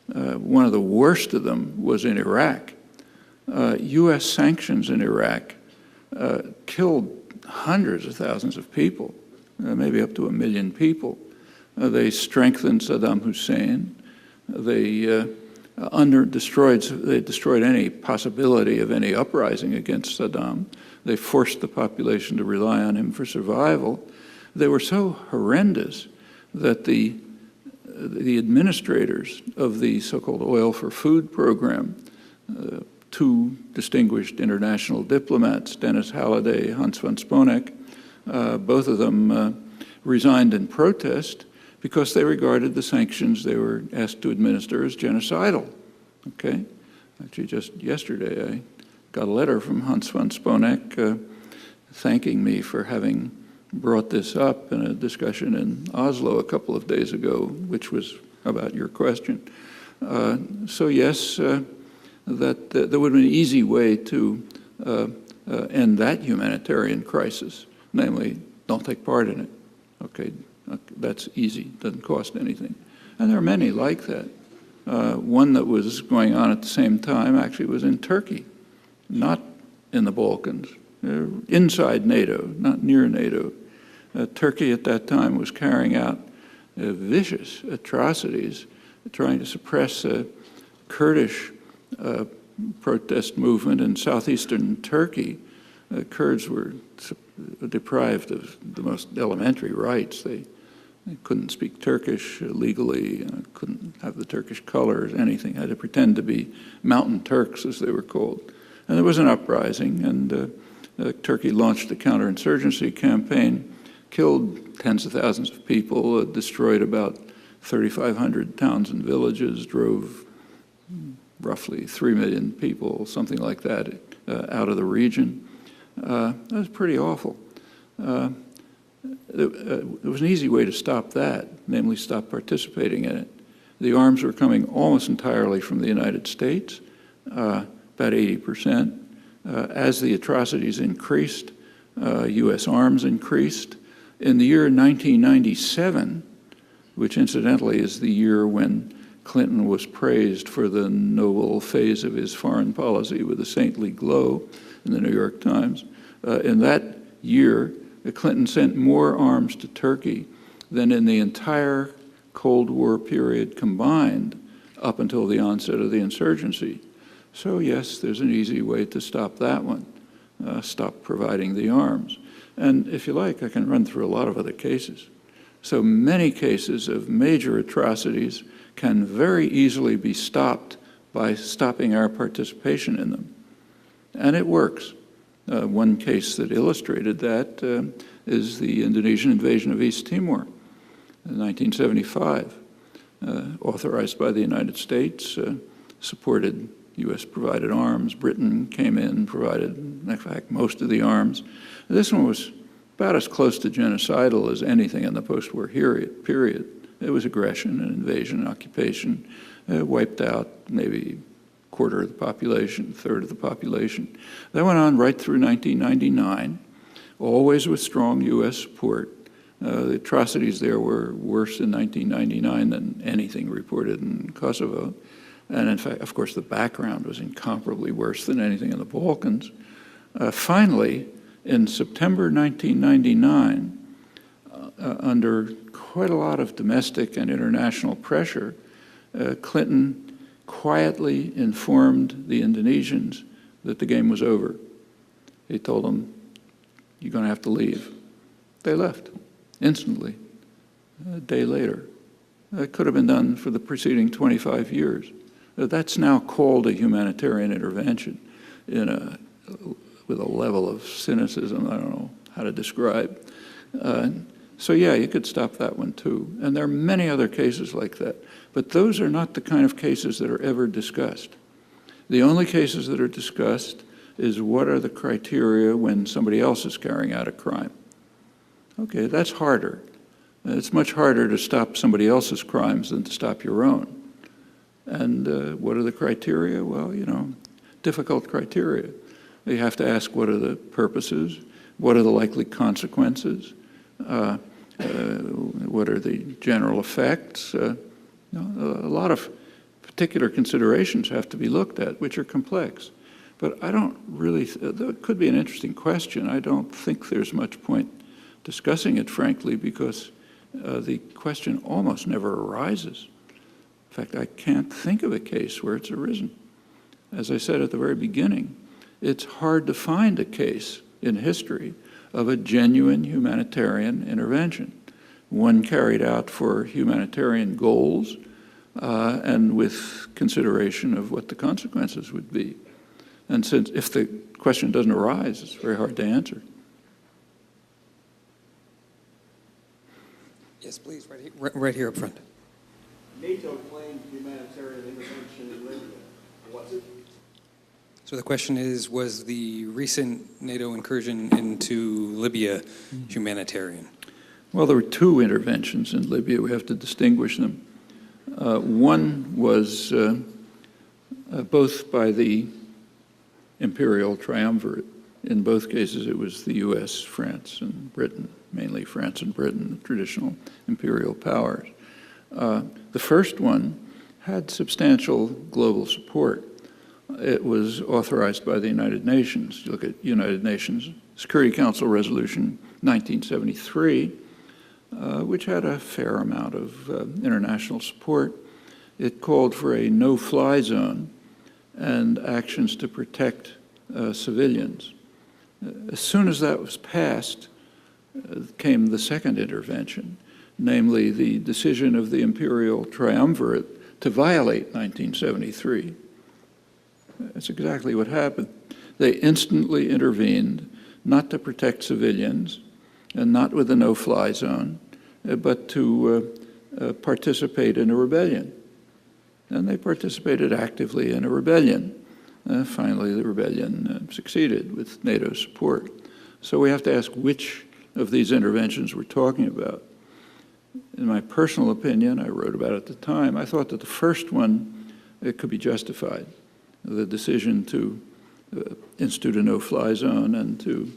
One of the worst of them was in Iraq. U.S. sanctions in Iraq killed hundreds of thousands of people, maybe up to 1 million people. They strengthened Saddam Hussein. They destroyed any possibility of any uprising against Saddam. They forced the population to rely on him for survival. They were so horrendous that the administrators of the so-called oil for food program, two distinguished international diplomats, Dennis Halliday, Hans von Sponeck, both of them resigned in protest because they regarded the sanctions they were asked to administer as genocidal. Okay? Actually, just yesterday, I got a letter from Hans von Sponeck thanking me for having brought this up in a discussion in Oslo a couple of days ago, which was about your question. So yes, that there would be an easy way to end that humanitarian crisis, namely, don't take part in it. Okay, that's easy, doesn't cost anything. And there are many like that. One that was going on at the same time actually was in Turkey, not in the Balkans. Inside NATO, not near NATO. Turkey at that time was carrying out vicious atrocities, trying to suppress a Kurdish protest movement in southeastern Turkey. Kurds were deprived of the most elementary rights. They couldn't speak Turkish legally, couldn't have the Turkish colors, anything, had to pretend to be mountain Turks, as they were called. And there was an uprising, and Turkey launched a counterinsurgency campaign, killed tens of thousands of people, destroyed about 3,500 towns and villages, drove roughly 3 million people, something like that, out of the region. That was pretty awful. There was an easy way to stop that, namely stop participating in it. The arms were coming almost entirely from the United States, about 80%. As the atrocities increased, U.S. arms increased. In the year 1997, which incidentally is the year when Clinton was praised for the noble phase of his foreign policy with a saintly glow in the New York Times, in that year, Clinton sent more arms to Turkey than in the entire Cold War period combined up until the onset of the insurgency. So yes, there's an easy way to stop that one, stop providing the arms. And if you like, I can run through a lot of other cases. So many cases of major atrocities can very easily be stopped by stopping our participation in them. And it works. One case that illustrated that is the Indonesian invasion of East Timor. In 1975, authorized by the United States, supported U.S.-provided arms. Britain came in, provided, in fact, most of the arms. This one was about as close to genocidal as anything in the post-war period. It was aggression and invasion and occupation. Wiped out maybe a quarter of the population, a third of the population. That went on right through 1999, always with strong U.S. support. The atrocities there were worse in 1999 than anything reported in Kosovo. And in fact, of course, the background was incomparably worse than anything in the Balkans. Finally, in September 1999, under quite a lot of domestic and international pressure, Clinton quietly informed the Indonesians that the game was over. He told them, "You're going to have to leave." They left instantly, a day later. That could have been done for the preceding 25 years. That's now called a humanitarian intervention with a level of cynicism I don't know how to describe. So yeah, you could stop that one too. And there are many other cases like that. But those are not the kind of cases that are ever discussed. The only cases that are discussed is what are the criteria when somebody else is carrying out a crime. Okay, that's harder. It's much harder to stop somebody else's crimes than to stop your own. And what are the criteria? Well, difficult criteria. You have to ask what are the purposes, what are the likely consequences, what are the general effects. A lot of particular considerations have to be looked at, which are complex. But I don't really, that could be an interesting question. I don't think there's much point discussing it, frankly, because the question almost never arises. In fact, I can't think of a case where it's arisen. As I said at the very beginning, it's hard to find a case in history of a genuine humanitarian intervention, one carried out for humanitarian goals and with consideration of what the consequences would be. And since if the question doesn't arise, it's very hard to answer. Yes, please, right here up front. NATO claimed humanitarian intervention in Libya. Was it? So the question is, was the recent NATO incursion into Libya humanitarian? Well, there were two interventions in Libya. We have to distinguish them. One was both by the imperial triumvirate. In both cases, it was the U.S., France, and Britain, mainly France and Britain, the traditional imperial powers. The first one had substantial global support. It was authorized by the United Nations. You look at United Nations Security Council Resolution 1973, which had a fair amount of international support. It called for a no-fly zone and actions to protect civilians. As soon as that was passed, came the second intervention, namely the decision of the imperial triumvirate to violate 1973. That's exactly what happened. They instantly intervened, not to protect civilians, and not with a no-fly zone, but to participate in a rebellion. And they participated actively in a rebellion. Finally, the rebellion succeeded with NATO support. So we have to ask which of these interventions we're talking about. In my personal opinion, I wrote about it at the time, I thought that the first one, it could be justified. The decision to institute a no-fly zone and to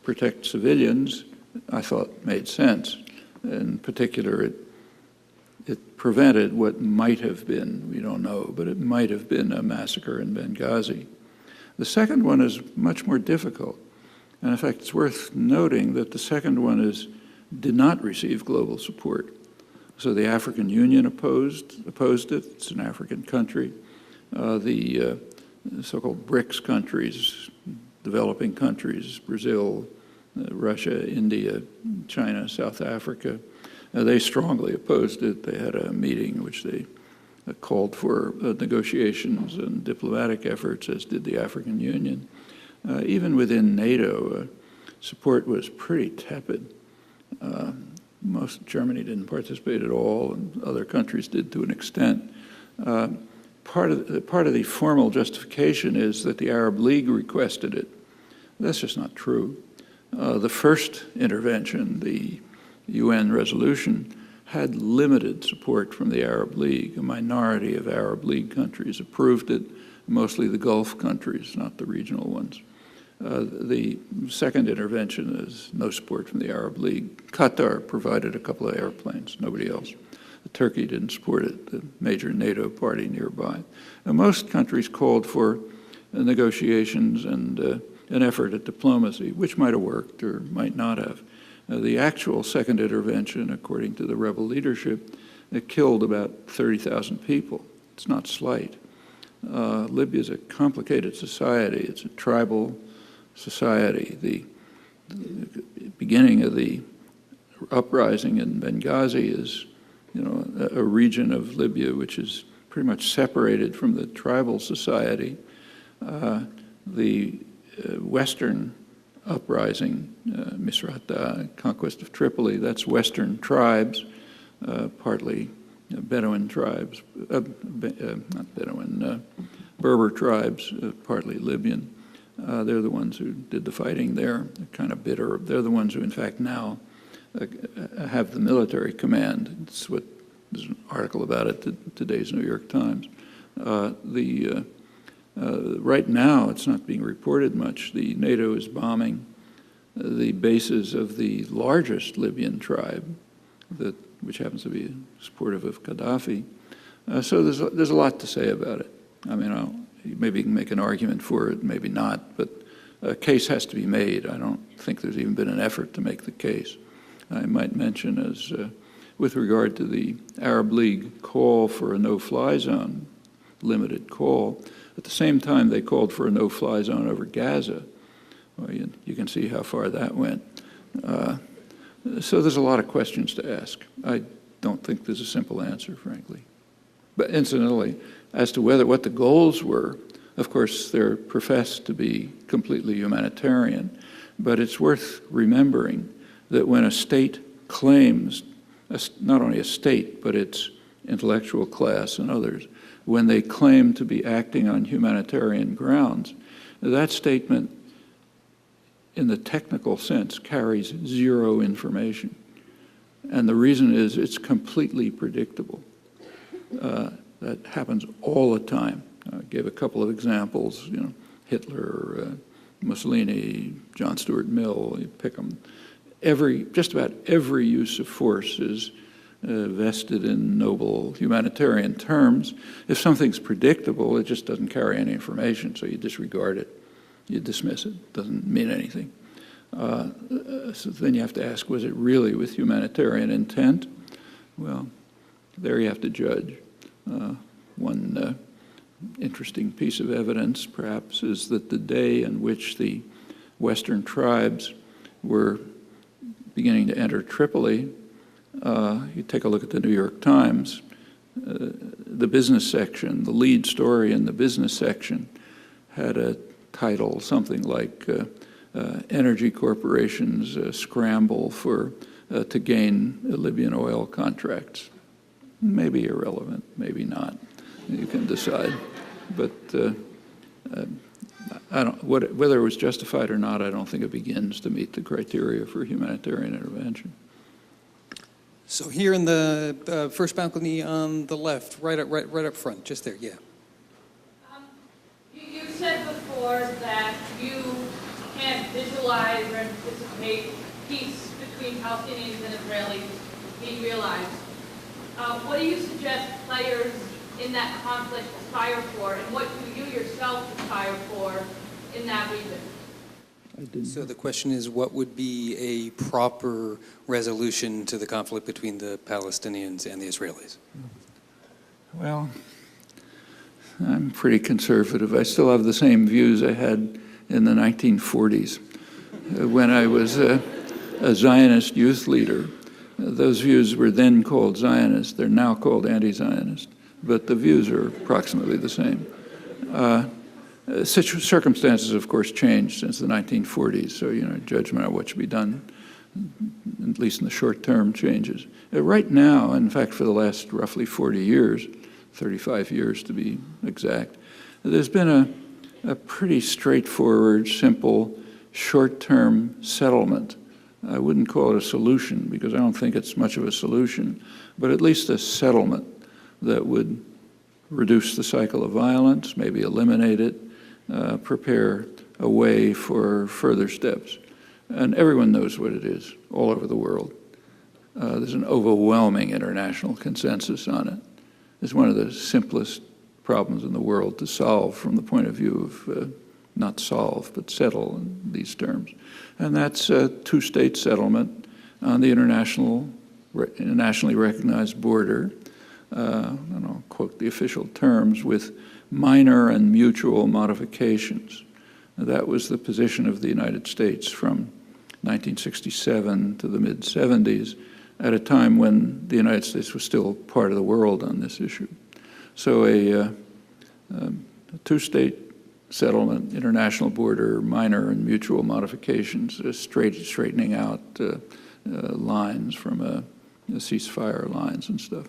protect civilians, I thought made sense. In particular, it prevented what might have been, we don't know, but it might have been a massacre in Benghazi. The second one is much more difficult. And in fact, it's worth noting that the second one did not receive global support. So the African Union opposed it. It's an African country. The so-called BRICS countries, developing countries, Brazil, Russia, India, China, South Africa, they strongly opposed it. They had a meeting in which they called for negotiations and diplomatic efforts, as did the African Union. Even within NATO, support was pretty tepid. Germany didn't participate at all, and other countries did to an extent. Part of the formal justification is that the Arab League requested it. That's just not true. The first intervention, the UN resolution, had limited support from the Arab League. A minority of Arab League countries approved it, mostly the Gulf countries, not the regional ones. The second intervention is no support from the Arab League. Qatar provided a couple of airplanes, nobody else. Turkey didn't support it, the major NATO party nearby. Most countries called for negotiations and an effort at diplomacy, which might have worked or might not have. The actual second intervention, according to the rebel leadership, it killed about 30,000 people. It's not slight. Libya is a complicated society. It's a tribal society. The beginning of the uprising in Benghazi is, a region of Libya which is pretty much separated from the tribal society. The Western uprising, Misrata, conquest of Tripoli, that's Western tribes, partly Bedouin tribes, not Bedouin, Berber tribes, partly Libyan. They're the ones who did the fighting there. They're kind of bitter. They're the ones who, in fact, now have the military command. It's what there's an article about it in today's New York Times. Right now, it's not being reported much. The NATO is bombing the bases of the largest Libyan tribe, which happens to be supportive of Gaddafi. So there's a lot to say about it. I mean, maybe you can make an argument for it, maybe not, but a case has to be made. I don't think there's even been an effort to make the case. I might mention, as with regard to the Arab League call for a no-fly zone, limited call, at the same time they called for a no-fly zone over Gaza. Well, you can see how far that went. So there's a lot of questions to ask. I don't think there's a simple answer, frankly. But incidentally, as to what the goals were, of course, they're professed to be completely humanitarian, but it's worth remembering that when a state claims, not only a state, but its intellectual class and others, when they claim to be acting on humanitarian grounds, that statement, in the technical sense, carries zero information. And the reason is it's completely predictable. That happens all the time. I gave a couple of examples, Hitler, Mussolini, John Stuart Mill, you pick them. Just about every use of force is vested in noble humanitarian terms. If something's predictable, it just doesn't carry any information, so you disregard it. You dismiss it. It doesn't mean anything. So then you have to ask, was it really with humanitarian intent? Well, there you have to judge. One interesting piece of evidence, perhaps, is that the day in which the Western tribes were beginning to enter Tripoli, you take a look at the New York Times, the business section, the lead story in the business section had a title, something like energy corporations scramble to gain Libyan oil contracts. Maybe irrelevant, maybe not. You can decide. But whether it was justified or not, I don't think it begins to meet the criteria for humanitarian intervention. So here in the first balcony on the left, right up front, just there, yeah. You said before that you can't visualize or anticipate peace between Palestinians and Israelis being realized. What do you suggest players in that conflict aspire for, and what do you yourself aspire for in that region? So the question is, what would be a proper resolution to the conflict between the Palestinians and the Israelis? Well, I'm pretty conservative. I still have the same views I had in the 1940s when I was a Zionist youth leader. Those views were then called Zionist. They're now called anti-Zionist, but the views are approximately the same. Circumstances, of course, changed since the 1940s, so, judgment on what should be done at least in the short-term changes. Right now, in fact, for the last roughly 40 years, 35 years to be exact, there's been a pretty straightforward, simple, short-term settlement. I wouldn't call it a solution because I don't think it's much of a solution, but at least a settlement that would reduce the cycle of violence, maybe eliminate it, prepare a way for further steps. And everyone knows what it is all over the world. There's an overwhelming international consensus on it. It's one of the simplest problems in the world to solve from the point of view of, not solve, but settle in these terms. And that's a two-state settlement on the internationally recognized border, and I'll quote the official terms, with minor and mutual modifications. That was the position of the United States from 1967 to the mid-70s, at a time when the United States was still part of the world on this issue. So a two-state settlement, international border, minor and mutual modifications, straightening out lines from ceasefire lines and stuff.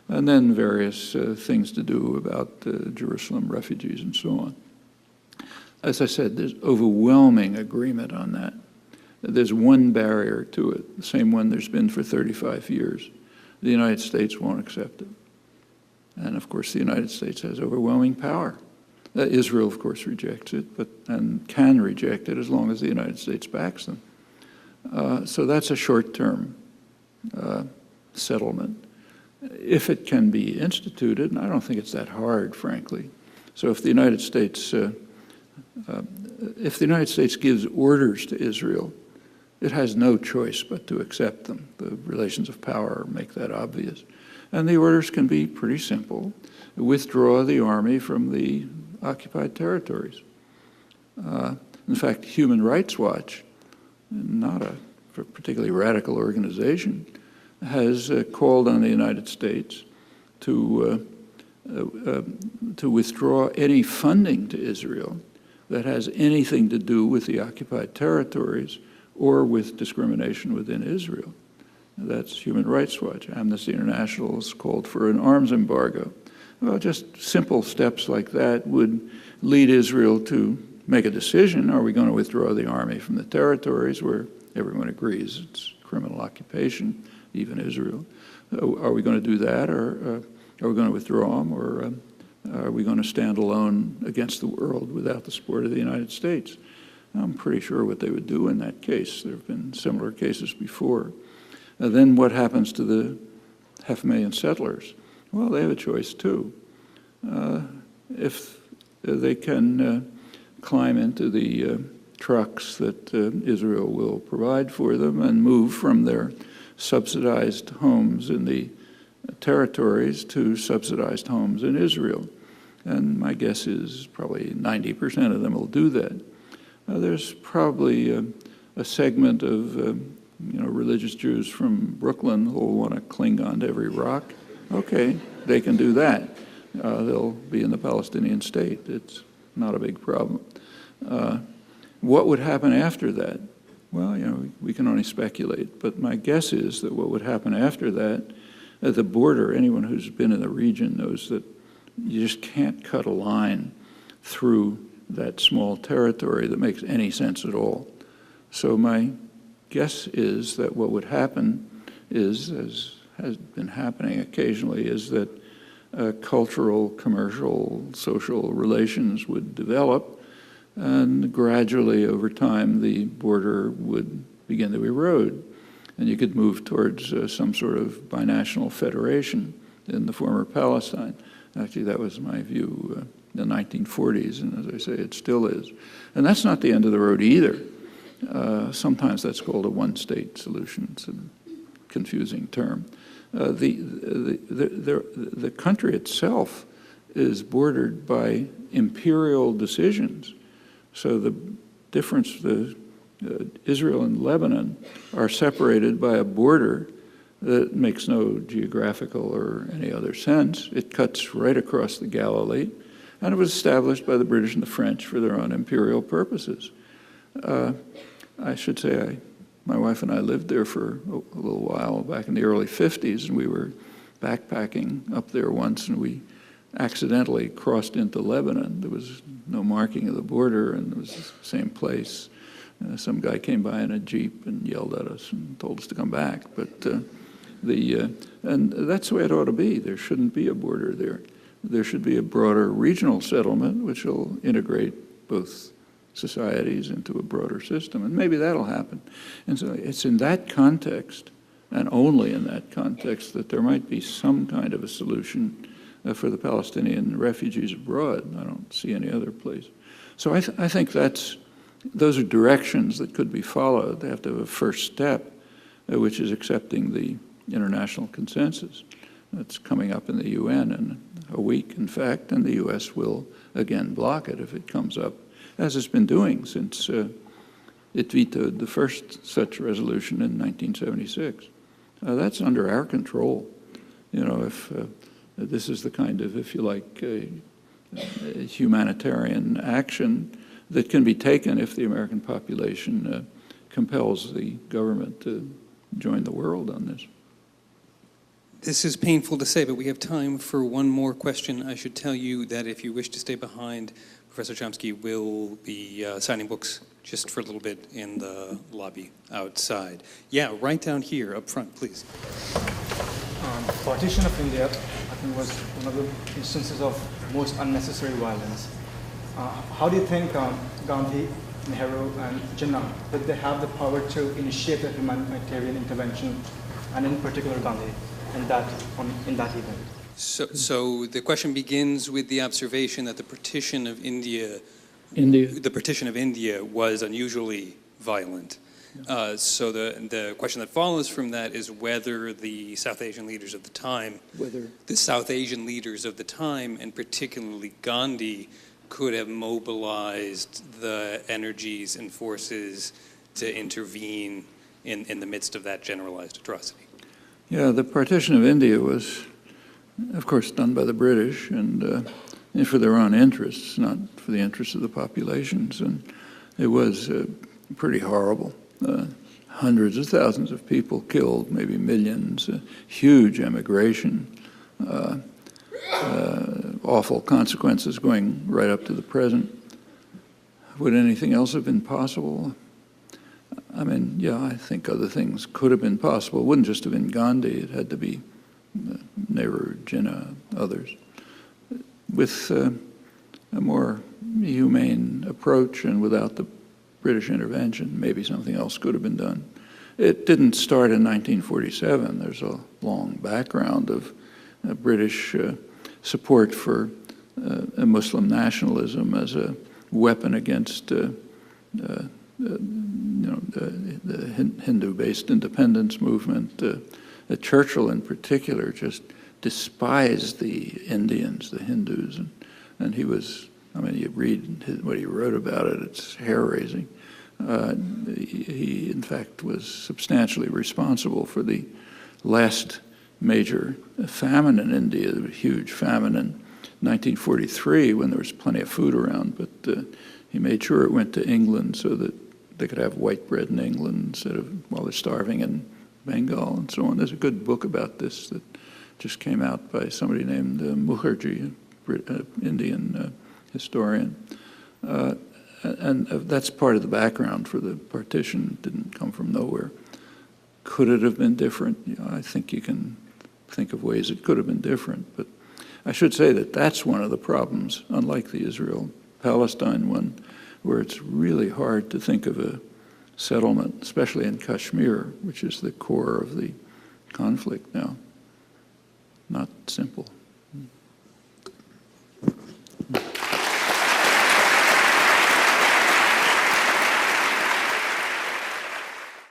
And then various things to do about Jerusalem refugees and so on. As I said, there's overwhelming agreement on that. There's one barrier to it, the same one there's been for 35 years. The United States won't accept it. And of course, the United States has overwhelming power. Israel, of course, rejects it, and can reject it as long as the United States backs them. So that's a short-term settlement. If it can be instituted, and I don't think it's that hard, frankly. So if the United States gives orders to Israel, it has no choice but to accept them. The relations of power make that obvious. And the orders can be pretty simple. Withdraw the army from the occupied territories. In fact, Human Rights Watch, not a particularly radical organization, has called on the United States to withdraw any funding to Israel that has anything to do with the occupied territories or with discrimination within Israel. That's Human Rights Watch. Amnesty International has called for an arms embargo. Well, just simple steps like that would lead Israel to make a decision. Are we going to withdraw the army from the territories where everyone agrees it's criminal occupation, even Israel? Are we going to do that, or are we going to withdraw them, or are we going to stand alone against the world without the support of the United States? I'm pretty sure what they would do in that case. There have been similar cases before. Then what happens to the 500,000 settlers? Well, they have a choice too. If they can climb into the trucks that Israel will provide for them and move from their subsidized homes in the territories to subsidized homes in Israel. And my guess is probably 90% of them will do that. There's probably a segment of religious Jews from Brooklyn who will want to cling on to every rock. Okay, they can do that. They'll be in the Palestinian state. It's not a big problem. What would happen after that? Well, we can only speculate, but my guess is that what would happen after that, at the border, anyone who's been in the region knows that you just can't cut a line through that small territory that makes any sense at all. So my guess is that what would happen is, as has been happening occasionally, is that cultural, commercial, social relations would develop, and gradually over time the border would begin to erode. And you could move towards some sort of binational federation in the former Palestine. Actually, that was my view in the 1940s, and as I say, it still is. And that's not the end of the road either. Sometimes that's called a one-state solution. It's a confusing term. The country itself is bordered by imperial decisions. So the difference, Israel and Lebanon are separated by a border that makes no geographical or any other sense. It cuts right across the Galilee, and it was established by the British and the French for their own imperial purposes. I should say I My wife and I lived there for a little while back in the early 50s, and we were backpacking up there once, and we accidentally crossed into Lebanon. There was no marking of the border, and it was the same place. Some guy came by in a Jeep and yelled at us and told us to come back. But and that's the way it ought to be. There shouldn't be a border there. There should be a broader regional settlement which will integrate both societies into a broader system, and maybe that'll happen. And so it's in that context, and only in that context, that there might be some kind of a solution for the Palestinian refugees abroad. I don't see any other place. So I think those are directions that could be followed. They have to have a first step, which is accepting the international consensus. That's coming up in the UN in a week, in fact, and the US will again block it if it comes up, as it's been doing since it vetoed the first such resolution in 1976. That's under our control. You know, if this is the kind of, if you like, humanitarian action that can be taken if the American population compels the government to join the world on this. This is painful to say, but we have time for one more question. I should tell you that if you wish to stay behind, Professor Chomsky will be signing books just for a little bit in the lobby outside. Yeah, right down here, up front, please. Partition of India, I think, was one of the instances of most unnecessary violence. How do you think Gandhi, Nehru, and Jinnah, did they have the power to initiate a humanitarian intervention, and in particular Gandhi, in that event? So the question begins with the observation that the partition of India was unusually violent. So the question that follows from that is whether the South Asian leaders of the time, and particularly Gandhi, could have mobilized the energies and forces to intervene in the midst of that generalized atrocity. Yeah, the partition of India was, of course, done by the British and for their own interests, not for the interests of the populations. And it was pretty horrible. Hundreds of thousands of people killed, maybe millions, huge emigration, awful consequences going right up to the present. Would anything else have been possible? I mean, yeah, I think other things could have been possible. It wouldn't just have been Gandhi. It had to be Nehru, Jinnah, others. With a more humane approach and without the British intervention, maybe something else could have been done. It didn't start in 1947. There's a long background of British support for Muslim nationalism as a weapon against the Hindu-based independence movement. Churchill, in particular, just despised the Indians, the Hindus, and he was. I mean, you read what he wrote about it; it's hair-raising. He, in fact, was substantially responsible for the last major famine in India, the huge famine in 1943 when there was plenty of food around, but he made sure it went to England so that they could have white bread in England instead of while they're starving in Bengal and so on. There's a good book about this that just came out by somebody named Mukherjee, an Indian historian. And that's part of the background for the partition. It didn't come from nowhere. Could it have been different? I think you can think of ways it could have been different. But I should say that that's one of the problems, unlike the Israel-Palestine one, where it's really hard to think of a settlement, especially in Kashmir, which is the core of the conflict now. Not simple.